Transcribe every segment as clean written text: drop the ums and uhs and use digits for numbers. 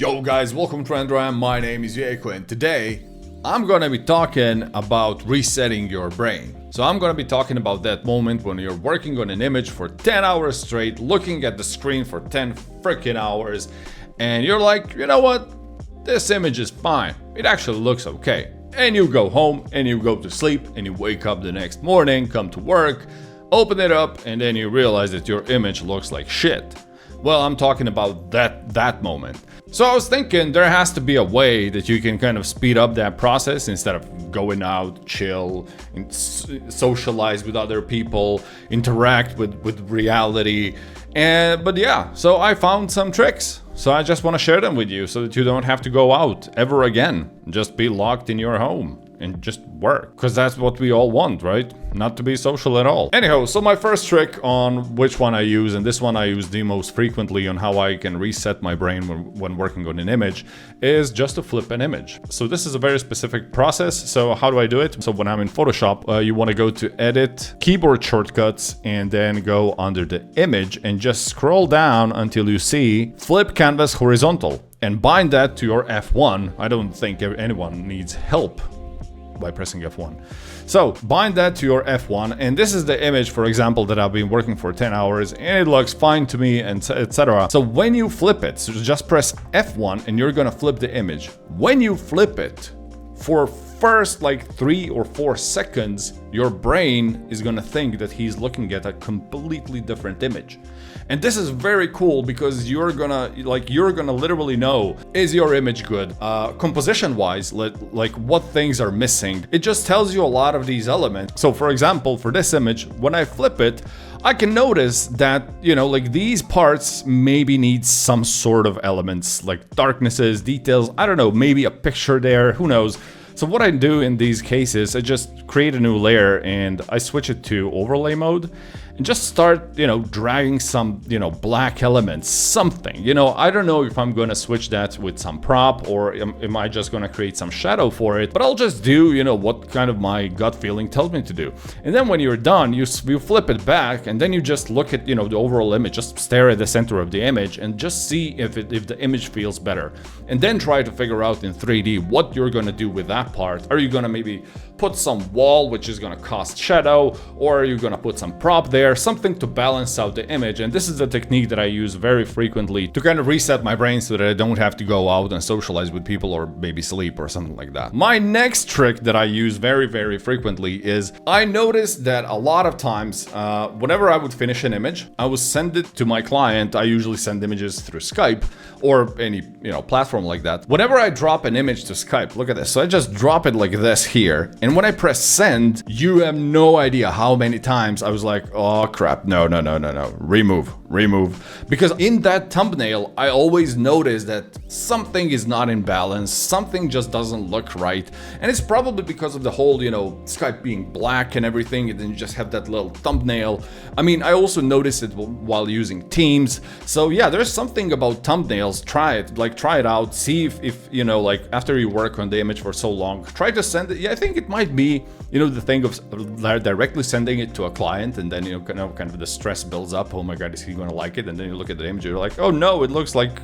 Yo guys, welcome to RenderRam. My name is Jeko and today I'm gonna be talking about resetting your brain. So I'm gonna be talking about that moment when you're working on an image for 10 hours straight, looking at the screen for 10 freaking hours, and you're like, you know what? This image is fine. It actually looks okay. And you go home and you go to sleep and you wake up the next morning, come to work, open it up, and then you realize that your image looks like shit. Well, I'm talking about that moment. So I was thinking there has to be a way that you can kind of speed up that process instead of going out, chill, and socialize with other people, interact with reality. But yeah, so I found some tricks. So I just want to share them with you so that you don't have to go out ever again. Just be locked in your home and just work. Because that's what we all want, right? Not to be social at all. Anyhow, so my first trick on which one I use, and this one I use the most frequently on how I can reset my brain when working on an image, is just to flip an image. So this is a very specific process. So how do I do it? So when I'm in Photoshop, you want to go to Edit, Keyboard Shortcuts, and then go under the image and just scroll down until you see Flip Canvas Horizontal and bind that to your F1. I don't think anyone needs help by pressing F1. So bind that to your F1, and this is the image, for example, that I've been working for 10 hours and it looks fine to me, and etc. So when you flip it, so just press F1 and you're gonna flip the image. When you flip it, for first like 3 or 4 seconds, your brain is gonna think that he's looking at a completely different image. And this is very cool because you're gonna literally know, is your image good? Composition wise, like what things are missing. It just tells you a lot of these elements. So for example, for this image, when I flip it, I can notice that, you know, like these parts maybe need some sort of elements, like darknesses, details, I don't know, maybe a picture there, who knows. So what I do in these cases, I just create a new layer and I switch it to overlay mode and just start, you know, dragging some, you know, black elements, something, you know. I don't know if I'm gonna switch that with some prop or am I just gonna create some shadow for it, but I'll just do, you know, what kind of my gut feeling tells me to do. And then when you're done, you flip it back and then you just look at, you know, the overall image, just stare at the center of the image and just see if the image feels better. And then try to figure out in 3D what you're gonna do with that part. Are you gonna maybe put some wall, which is gonna cast shadow, or are you gonna put some prop there, something to balance out the image? And this is a technique that I use very frequently to kind of reset my brain so that I don't have to go out and socialize with people or maybe sleep or something like that. My next trick that I use very frequently is I noticed that a lot of times whenever I would finish an image, I would send it to my client. I usually send images through Skype or any, you know, platform like that. Whenever I drop an image to Skype, look at this. So I just drop it like this here, and when I press send, you have no idea how many times I was like, oh crap, no, remove. Because in that thumbnail, I always notice that something is not in balance, something just doesn't look right. And it's probably because of the whole, you know, Skype being black and everything, and then you just have that little thumbnail. I mean, I also noticed it while using Teams. So yeah, there's something about thumbnails. Try it out, see if you know, like after you work on the image for so long, try to send it. Yeah, I think it might be, you know, the thing of directly sending it to a client, and then, you know, kind of the stress builds up. Oh my god, is he gonna like it? And then you look at the image, you're like, oh no, it looks like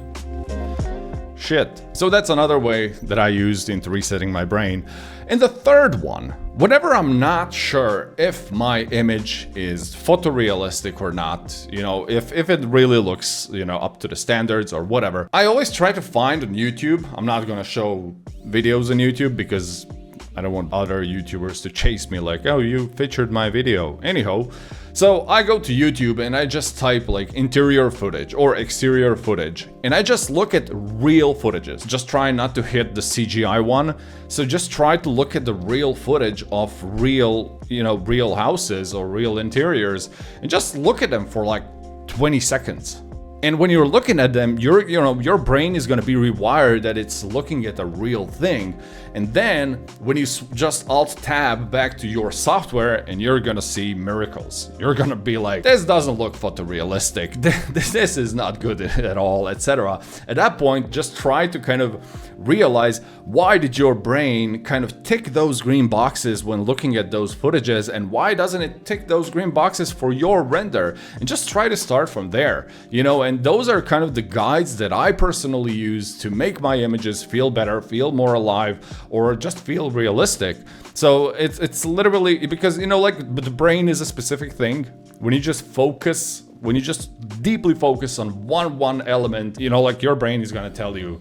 shit. So that's another way that I used into resetting my brain. And the third one, whenever I'm not sure if my image is photorealistic or not, you know, if it really looks, you know, up to the standards or whatever, I always try to find on YouTube. I'm not gonna show videos on YouTube because I don't want other YouTubers to chase me like, oh, you featured my video. Anyhow, so I go to YouTube and I just type like interior footage or exterior footage, and I just look at real footages. Just try not to hit the CGI one. So just try to look at the real footage of real, you know, real houses or real interiors, and just look at them for like 20 seconds. And when you're looking at them, your brain is going to be rewired that it's looking at a real thing. And then when you just Alt-Tab back to your software, and you're going to see miracles. You're going to be like, this doesn't look photorealistic. This is not good at all, etc. At that point, just try to kind of realize why did your brain kind of tick those green boxes when looking at those footages, and why doesn't it tick those green boxes for your render, and just try to start from there, you know. And those are kind of the guides that I personally use to make my images feel better, feel more alive, or just feel realistic. So it's literally because, you know, like the brain is a specific thing. When you just focus, when you just deeply focus on one element, you know, like your brain is gonna tell you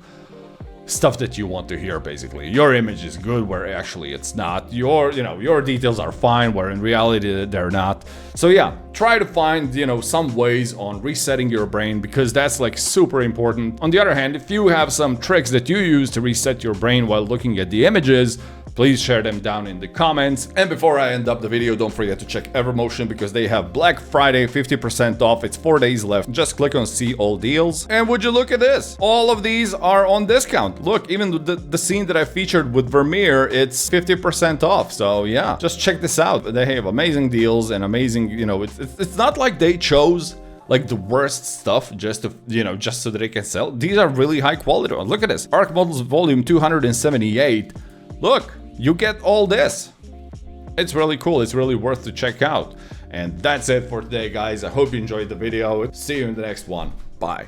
stuff that you want to hear. Basically, your image is good where actually it's not. Your, you know, your details are fine where in reality they're not. So yeah, try to find, you know, some ways on resetting your brain, because that's like super important. On the other hand, if you have some tricks that you use to reset your brain while looking at the images, please share them down in the comments. And before I end up the video, don't forget to check Evermotion, because they have Black Friday 50% off. It's 4 days left. Just click on see all deals. And would you look at this? All of these are on discount. Look, even the scene that I featured with Vermeer, it's 50% off. So yeah, just check this out. They have amazing deals and amazing, you know, it's not like they chose like the worst stuff just to, you know, just so that they can sell. These are really high quality. Look at this. Arc Models Volume 278. Look, you get all this. It's really cool. It's really worth to check out. And that's it for today, guys. I hope you enjoyed the video. See you in the next one. Bye.